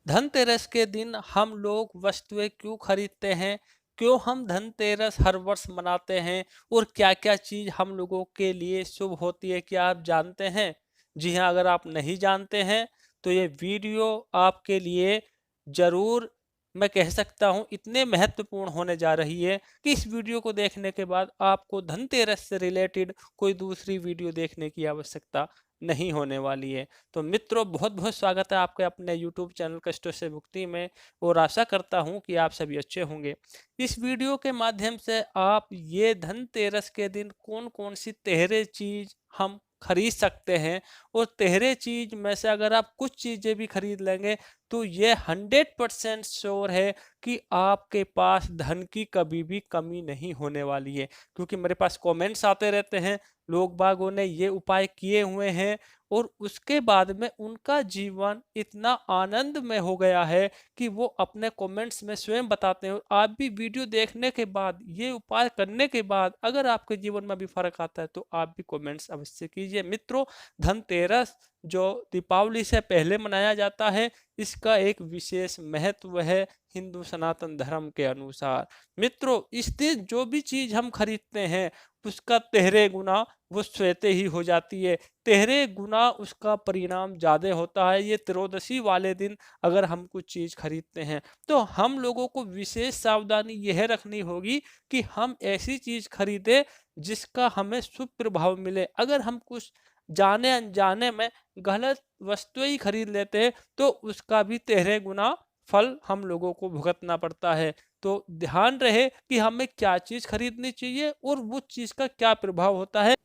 धनतेरस के दिन हम लोग वस्तुएं क्यों खरीदते हैं? क्यों हम धनतेरस हर वर्ष मनाते हैं? और क्या-क्या चीज़ हम लोगों के लिए शुभ होती है, क्या आप जानते हैं? जी हाँ, अगर आप नहीं जानते हैं, तो ये वीडियो आपके लिए ज़रूर, मैं कह सकता हूँ, इतने महत्वपूर्ण होने जा रही है कि इस वीडियो को देखने के बाद आपको धनतेरस से रिलेटेड कोई दूसरी वीडियो देखने की आवश्यकता नहीं होने वाली है। तो मित्रों, बहुत-बहुत स्वागत है आपके अपने यूट्यूब चैनल कष्टों से मुक्ति में, और आशा करता हूँ कि आप सभी अच्छे होंगे। इस वीडियो के माध्यम से आप ये धनतेरस के दिन कौन-कौन सी तिहरे चीज़ हम खरीद सकते हैं, और तिहरे चीज़ में से अगर आप कुछ चीज़ें भी खरीद लेंगे, तो ये 100% श्योर है कि आपके पास धन की कभी भी कमी नहीं होने वाली है। क्योंकि मेरे पास कमेंट्स आते रहते हैं, लोग बागों ने ये उपाय किए हुए हैं और उसके बाद में उनका जीवन इतना आनंदमय हो गया है कि वो अपने कमेंट्स में स्वयं बताते हैं। और आप भी वीडियो देखने के बाद, ये उपाय करने के बाद, अगर आपके जीवन में भी फर्क आता है, तो आप भी कमेंट्स अवश्य कीजिए। मित्रों, धनतेरस जो दीपावली से पहले मनाया जाता है, इसका एक विशेष महत्व है हिंदू सनातन धर्म के अनुसार। मित्रों, इस दिन जो भी चीज हम खरीदते हैं, उसका तिहरे गुना वो स्वतः ही हो जाती है। तिहरे गुना उसका परिणाम ज्यादा होता है। ये त्रयोदशी वाले दिन अगर हम कुछ चीज खरीदते हैं, तो हम लोगों को विशेष सावधानी यह रखनी होगी कि हम ऐसी चीज खरीदें जिसका हमें शुभ प्रभाव मिले। अगर हम कुछ जाने अनजाने में गलत वस्तुएं ही खरीद लेते हैं, तो उसका भी तिहरे गुना फल हम लोगों को भुगतना पड़ता है। तो ध्यान रहे कि हमें क्या चीज खरीदनी चाहिए और वो चीज का क्या प्रभाव होता है।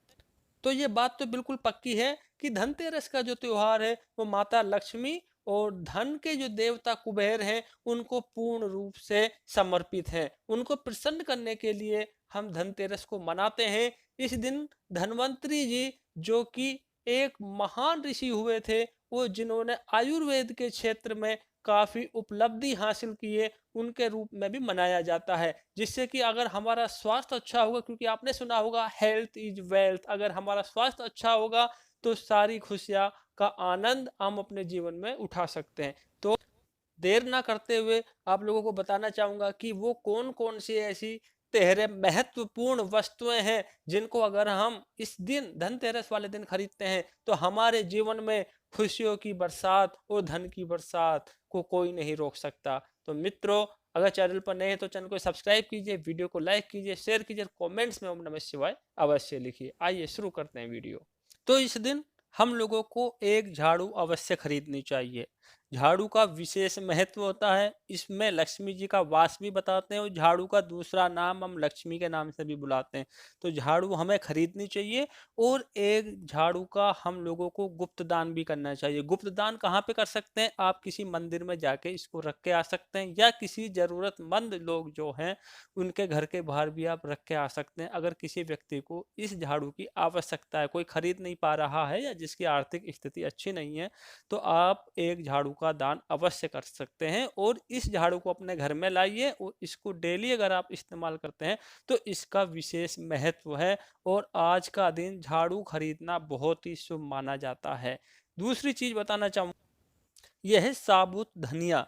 तो ये बात तो बिल्कुल पक्की है कि धनतेरस का जो त्योहार है, वो माता लक्ष्मी और धन के जो देवता कुबेर हैं, उनको पूर्ण रूप से समर्पित है। उनको प्रसन्न करने के लिए हम धनतेरस को मनाते हैं। इस दिन धन्वंतरी जी, जो कि एक महान ऋषि हुए थे, वो जिन्होंने आयुर्वेद के क्षेत्र में काफी उपलब्धि हासिल की है, उनके रूप में भी मनाया जाता है। जिससे कि अगर हमारा स्वास्थ्य अच्छा होगा, क्योंकि आपने सुना होगा हेल्थ इज वेल्थ, अगर हमारा स्वास्थ्य अच्छा होगा, तो सारी खुशियां का आनंद हम अपने जीवन में उठा सकते हैं। तो देर ना करते हुए आप लोगों को बताना चाहूंगा कि वो कौन कौन सी ऐसी तिहरे महत्वपूर्ण वस्तुएं हैं जिनको अगर हम इस दिन धनतेरस वाले दिन खरीदते हैं, तो हमारे जीवन में खुशियों की बरसात और धन की बरसात को कोई नहीं रोक सकता। तो मित्रों, अगर चैनल पर नए हैं तो चैनल को सब्सक्राइब कीजिए, वीडियो को लाइक कीजिए, शेयर कीजिए, कमेंट्स में ओम नमः शिवाय अवश्य लिखिए। आइए शुरू करते हैं वीडियो। तो इस दिन हम लोगों को एक झाड़ू अवश्य खरीदनी चाहिए। झाड़ू का विशेष महत्व होता है, इसमें लक्ष्मी जी का वास भी बताते हैं, और झाड़ू का दूसरा नाम हम लक्ष्मी के नाम से भी बुलाते हैं। तो झाड़ू हमें खरीदनी चाहिए। और एक झाड़ू का हम लोगों को गुप्त दान भी करना चाहिए। गुप्त दान कहाँ पे कर सकते हैं? आप किसी मंदिर में जाके इसको रख के आ सकते हैं, या किसी जरूरतमंद लोग जो हैं, उनके घर के बाहर भी आप रख के आ सकते हैं। अगर किसी व्यक्ति को इस झाड़ू की आवश्यकता है, कोई खरीद नहीं पा रहा है, या जिसकी आर्थिक स्थिति अच्छी नहीं है, तो आप एक झाड़ू का दान अवश्य कर सकते हैं। और इस झाड़ू को अपने घर में लाइए, और इसको डेली अगर आप इस्तेमाल करते हैं, तो इसका विशेष महत्व है। और आज का दिन झाड़ू खरीदना बहुत ही शुभ माना जाता है। दूसरी चीज बताना चाहूंगा, यह है साबुत धनिया,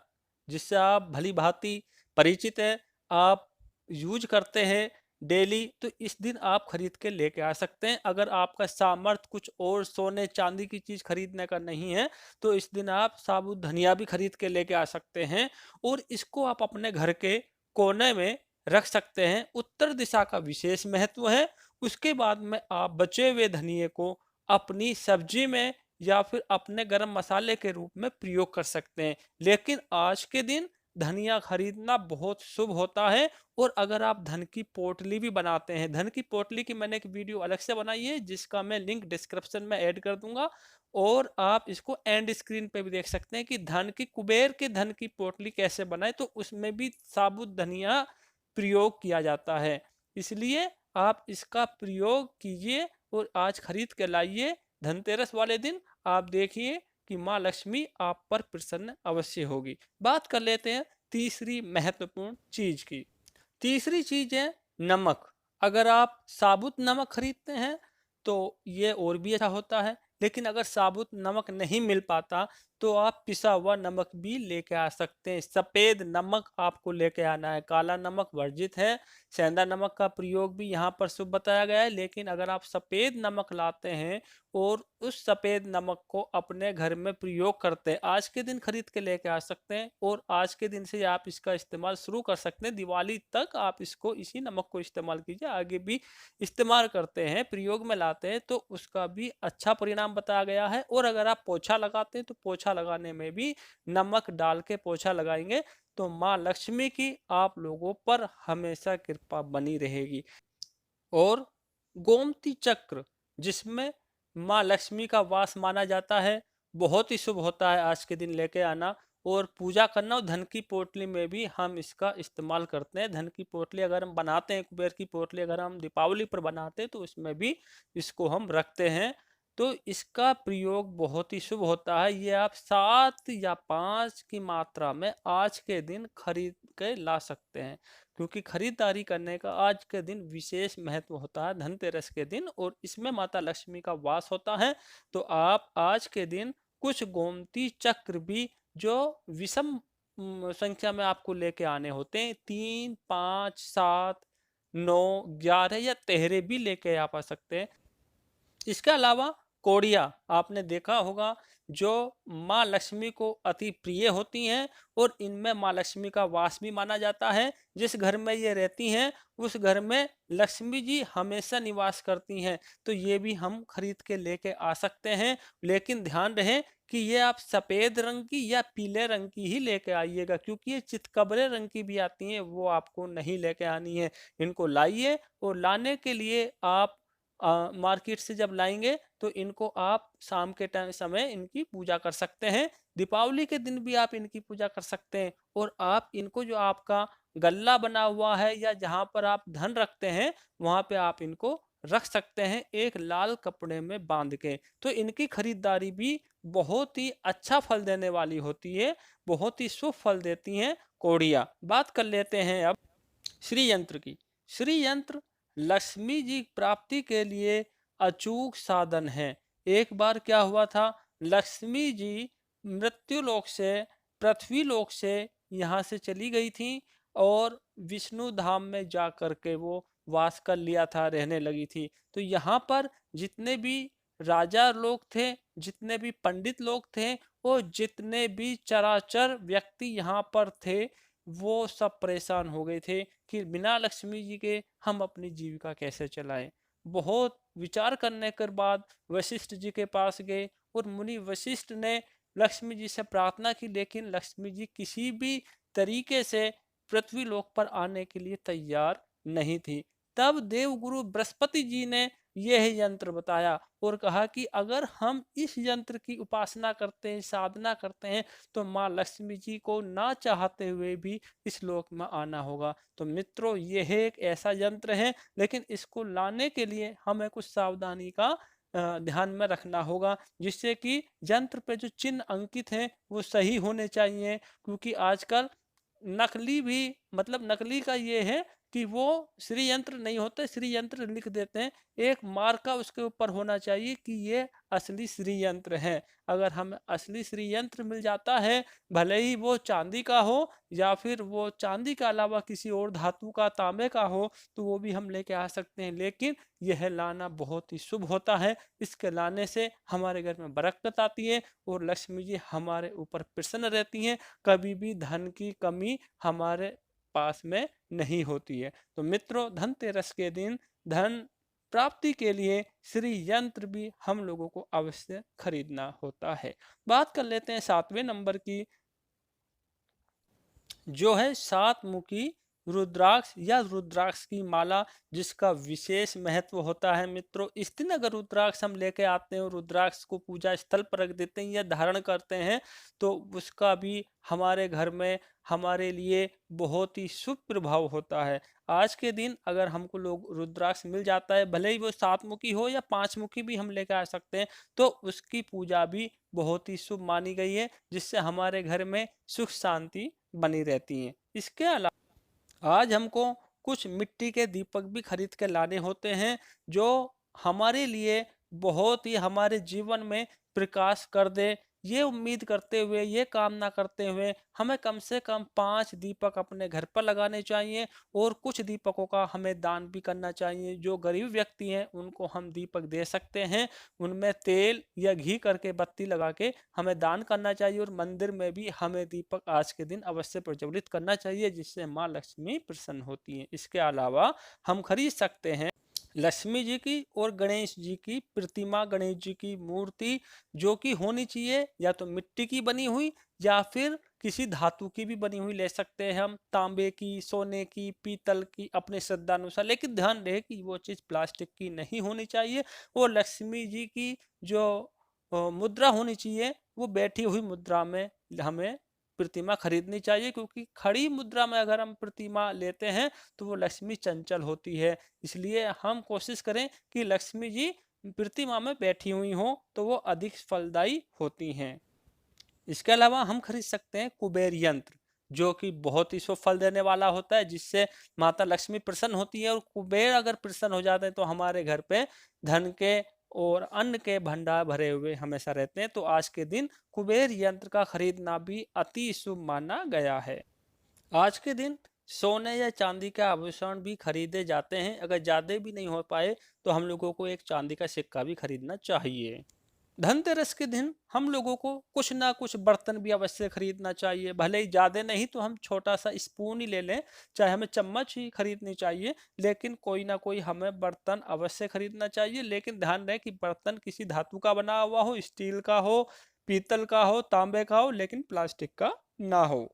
जिससे आप भली भांति परिचित है, आप यूज करते हैं डेली। तो इस दिन आप खरीद के लेके आ सकते हैं। अगर आपका सामर्थ्य कुछ और सोने चांदी की चीज खरीदने का नहीं है, तो इस दिन आप साबुत धनिया भी खरीद के लेके आ सकते हैं, और इसको आप अपने घर के कोने में रख सकते हैं। उत्तर दिशा का विशेष महत्व है। उसके बाद में आप बचे हुए धनिये को अपनी सब्जी में या फिर अपने गरम मसाले के रूप में प्रयोग कर सकते हैं। लेकिन आज के दिन धनिया खरीदना बहुत शुभ होता है। और अगर आप धन की पोटली भी बनाते हैं, धन की पोटली की मैंने एक वीडियो अलग से बनाई है, जिसका मैं लिंक डिस्क्रिप्शन में ऐड कर दूंगा, और आप इसको एंड स्क्रीन पे भी देख सकते हैं कि धन की, कुबेर के धन की पोटली कैसे बनाए। तो उसमें भी साबुत धनिया प्रयोग किया जाता है। इसलिए आप इसका प्रयोग कीजिए और आज खरीद के लाइए। धनतेरस वाले दिन आप देखिए कि माँ लक्ष्मी आप पर प्रसन्न अवश्य होगी। बात कर लेते हैं तीसरी महत्वपूर्ण चीज की। तीसरी चीज है नमक। अगर आप साबुत नमक खरीदते हैं, तो ये और भी अच्छा होता है। लेकिन अगर साबुत नमक नहीं मिल पाता, तो आप पिसा हुआ नमक भी लेके आ सकते हैं। सफ़ेद नमक आपको लेके आना है, काला नमक वर्जित है। सेंधा नमक का प्रयोग भी यहाँ पर शुभ बताया गया है, लेकिन अगर आप सफ़ेद नमक लाते हैं और उस सफ़ेद नमक को अपने घर में प्रयोग करते हैं, आज के दिन खरीद के लेके आ सकते हैं और आज के दिन से आप इसका इस्तेमाल शुरू कर सकते हैं। दिवाली तक आप इसको, इसी नमक को इस्तेमाल कीजिए, आगे भी इस्तेमाल करते हैं, प्रयोग में लाते हैं तो उसका भी अच्छा परिणाम बताया गया है। और अगर आप पोछा लगाते हैं तो पोछा लगाने में भी नमक डाल के पोछा लगाएंगे तो माँ लक्ष्मी की आप लोगों पर हमेशा कृपा बनी रहेगी। और गोमती चक्र, जिसमें माँ लक्ष्मी का वास माना जाता है, बहुत ही शुभ होता है आज के दिन लेके आना और पूजा करना। और धन की पोटली में भी हम इसका इस्तेमाल करते हैं। धन की पोटली अगर हम बनाते हैं, कुबेर की पोटली अगर हम दीपावली पर बनाते हैं तो उसमें भी इसको हम रखते हैं। तो इसका प्रयोग बहुत ही शुभ होता है। ये आप 7 या 5 की मात्रा में आज के दिन खरीद के ला सकते हैं, क्योंकि खरीदारी करने का आज के दिन विशेष महत्व होता है, धनतेरस के दिन, और इसमें माता लक्ष्मी का वास होता है। तो आप आज के दिन कुछ गोमती चक्र भी, जो विषम संख्या में आपको लेके आने होते हैं, 3, 5, 7, 9, 11 या 13 भी लेके आप आ सकते हैं। इसके अलावा कौड़िया आपने देखा होगा, जो माँ लक्ष्मी को अति प्रिय होती हैं और इनमें माँ लक्ष्मी का वास भी माना जाता है। जिस घर में ये रहती हैं उस घर में लक्ष्मी जी हमेशा निवास करती हैं। तो ये भी हम खरीद के लेके आ सकते हैं, लेकिन ध्यान रहे कि ये आप सफ़ेद रंग की या पीले रंग की ही लेके आइएगा, क्योंकि ये चितकबरे रंग की भी आती हैं, वो आपको नहीं लेके आनी है। इनको लाइए और लाने के लिए आप मार्केट से जब लाएंगे तो इनको आप शाम के टाइम समय इनकी पूजा कर सकते हैं। दीपावली के दिन भी आप इनकी पूजा कर सकते हैं और आप इनको, जो आपका गल्ला बना हुआ है या जहां पर आप धन रखते हैं, वहां पे आप इनको रख सकते हैं एक लाल कपड़े में बांध के। तो इनकी खरीदारी भी बहुत ही अच्छा फल देने वाली होती है, बहुत ही शुभ फल देती हैं कौड़िया। बात कर लेते हैं अब श्री यंत्र की। श्री यंत्र लक्ष्मी जी प्राप्ति के लिए अचूक साधन है। एक बार क्या हुआ था, लक्ष्मी जी मृत्यु लोक से, पृथ्वी लोक से यहाँ से चली गई थी और विष्णु धाम में जा कर के वो वास कर लिया था, रहने लगी थी। तो यहाँ पर जितने भी राजा लोग थे, जितने भी पंडित लोग थे और जितने भी चराचर व्यक्ति यहाँ पर थे, वो सब परेशान हो गए थे कि बिना लक्ष्मी जी के हम अपनी जीविका कैसे चलाएं। बहुत विचार करने के बाद वशिष्ठ जी के पास गए और मुनि वशिष्ठ ने लक्ष्मी जी से प्रार्थना की, लेकिन लक्ष्मी जी किसी भी तरीके से पृथ्वी लोक पर आने के लिए तैयार नहीं थी। तब देवगुरु बृहस्पति जी ने यह यंत्र बताया और कहा कि अगर हम इस यंत्र की उपासना करते हैं, साधना करते हैं, तो माँ लक्ष्मी जी को ना चाहते हुए भी इस लोक में आना होगा। तो मित्रों, यह एक ऐसा यंत्र है, लेकिन इसको लाने के लिए हमें कुछ सावधानी का ध्यान में रखना होगा, जिससे कि यंत्र पे जो चिन्ह अंकित हैं वो सही होने चाहिए। क्योंकि आजकल नकली भी, मतलब नकली का ये है कि वो श्री यंत्र नहीं होते, श्री यंत्र लिख देते हैं, एक मार्का उसके ऊपर होना चाहिए कि ये असली श्री यंत्र है। अगर हमें असली श्री यंत्र मिल जाता है, भले ही वो चांदी का हो या फिर वो चांदी के अलावा किसी और धातु का, तांबे का हो, तो वो भी हम लेके आ सकते हैं। लेकिन यह लाना बहुत ही शुभ होता है। इसके लाने से हमारे घर में बरकत आती है और लक्ष्मी जी हमारे ऊपर प्रसन्न रहती हैं। कभी भी धन की कमी हमारे पास में नहीं होती है। तो मित्रों, धनतेरस के दिन धन प्राप्ति के लिए श्री यंत्र भी हम लोगों को अवश्य खरीदना होता है। बात कर लेते हैं 7वें नंबर की, जो है 7 मुखी रुद्राक्ष या रुद्राक्ष की माला, जिसका विशेष महत्व होता है। मित्रों, इस दिन अगर रुद्राक्ष हम लेके आते हैं और रुद्राक्ष को पूजा स्थल पर रख देते हैं या धारण करते हैं, तो उसका भी हमारे घर में हमारे लिए बहुत ही शुभ प्रभाव होता है। आज के दिन अगर हमको लोग रुद्राक्ष मिल जाता है, भले ही वो 7 मुखी हो या 5 मुखी भी हम लेकर आ सकते हैं, तो उसकी पूजा भी बहुत ही शुभ मानी गई है, जिससे हमारे घर में सुख शांति बनी रहती है। इसके अलावा आज हमको कुछ मिट्टी के दीपक भी खरीद के लाने होते हैं, जो हमारे लिए बहुत ही, हमारे जीवन में प्रकाश कर दे। ये उम्मीद करते हुए, ये कामना करते हुए हमें कम से कम 5 दीपक अपने घर पर लगाने चाहिए और कुछ दीपकों का हमें दान भी करना चाहिए। जो गरीब व्यक्ति हैं उनको हम दीपक दे सकते हैं, उनमें तेल या घी करके बत्ती लगा के हमें दान करना चाहिए और मंदिर में भी हमें दीपक आज के दिन अवश्य प्रज्वलित करना चाहिए, जिससे माँ लक्ष्मी प्रसन्न होती हैं। इसके अलावा हम खरीद सकते हैं लक्ष्मी जी की और गणेश जी की प्रतिमा, गणेश जी की मूर्ति, जो कि होनी चाहिए या तो मिट्टी की बनी हुई या फिर किसी धातु की भी बनी हुई ले सकते हैं हम, तांबे की, सोने की, पीतल की, अपने श्रद्धा अनुसार। लेकिन ध्यान रहे कि वो चीज़ प्लास्टिक की नहीं होनी चाहिए। और लक्ष्मी जी की जो मुद्रा होनी चाहिए वो बैठी हुई मुद्रा में हमें प्रतिमा खरीदनी चाहिए, क्योंकि खड़ी मुद्रा में अगर हम प्रतिमा लेते हैं तो वो लक्ष्मी चंचल होती है। इसलिए हम कोशिश करें कि लक्ष्मी जी प्रतिमा में बैठी हुई हों तो वो अधिक फलदायी होती हैं। इसके अलावा हम खरीद सकते हैं कुबेर यंत्र, जो कि बहुत ही शुभ फल देने वाला होता है, जिससे माता लक्ष्मी प्रसन्न होती है। और कुबेर अगर प्रसन्न हो जाते हैं तो हमारे घर पे धन के और अन्न के भंडार भरे हुए हमेशा रहते हैं। तो आज के दिन कुबेर यंत्र का खरीदना भी अति शुभ माना गया है। आज के दिन सोने या चांदी का आभूषण भी खरीदे जाते हैं। अगर ज़्यादा भी नहीं हो पाए तो हम लोगों को एक चांदी का सिक्का भी खरीदना चाहिए। धनतेरस के दिन हम लोगों को कुछ ना कुछ बर्तन भी अवश्य खरीदना चाहिए। भले ही ज़्यादा नहीं तो हम छोटा सा स्पून ही ले लें, चाहे हमें चम्मच ही खरीदनी चाहिए, लेकिन कोई ना कोई हमें बर्तन अवश्य खरीदना चाहिए। लेकिन ध्यान रहे कि बर्तन किसी धातु का बना हुआ हो, स्टील का हो, पीतल का हो, तांबे का हो, लेकिन प्लास्टिक का ना हो।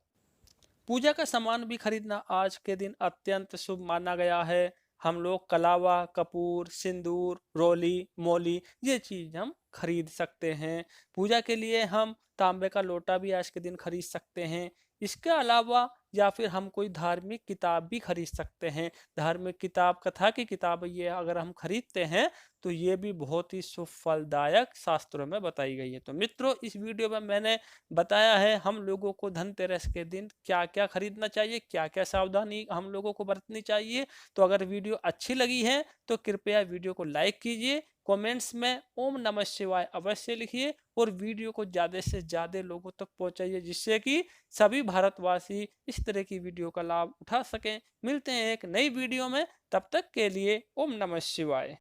पूजा का सामान भी खरीदना आज के दिन अत्यंत शुभ माना गया है। हम लोग कलावा, कपूर, सिंदूर, रोली, मोली, ये चीज हम खरीद सकते हैं। पूजा के लिए हम तांबे का लोटा भी आज के दिन खरीद सकते हैं। इसके अलावा या फिर हम कोई धार्मिक किताब भी खरीद सकते हैं। धार्मिक किताब, कथा की किताब, ये अगर हम खरीदते हैं तो ये भी बहुत ही शुभ फलदायक शास्त्रों में बताई गई है। तो मित्रों, इस वीडियो में मैंने बताया है हम लोगों को धनतेरस के दिन क्या क्या खरीदना चाहिए, क्या क्या सावधानी हम लोगों को बरतनी चाहिए। तो अगर वीडियो अच्छी लगी है तो कृपया वीडियो को लाइक कीजिए, कमेंट्स में ओम नमः शिवाय अवश्य लिखिए और वीडियो को ज़्यादा से ज़्यादा लोगों तक पहुंचाइए, जिससे कि सभी भारतवासी इस तरह की वीडियो का लाभ उठा सकें। मिलते हैं एक नई वीडियो में, तब तक के लिए ओम नमः शिवाय।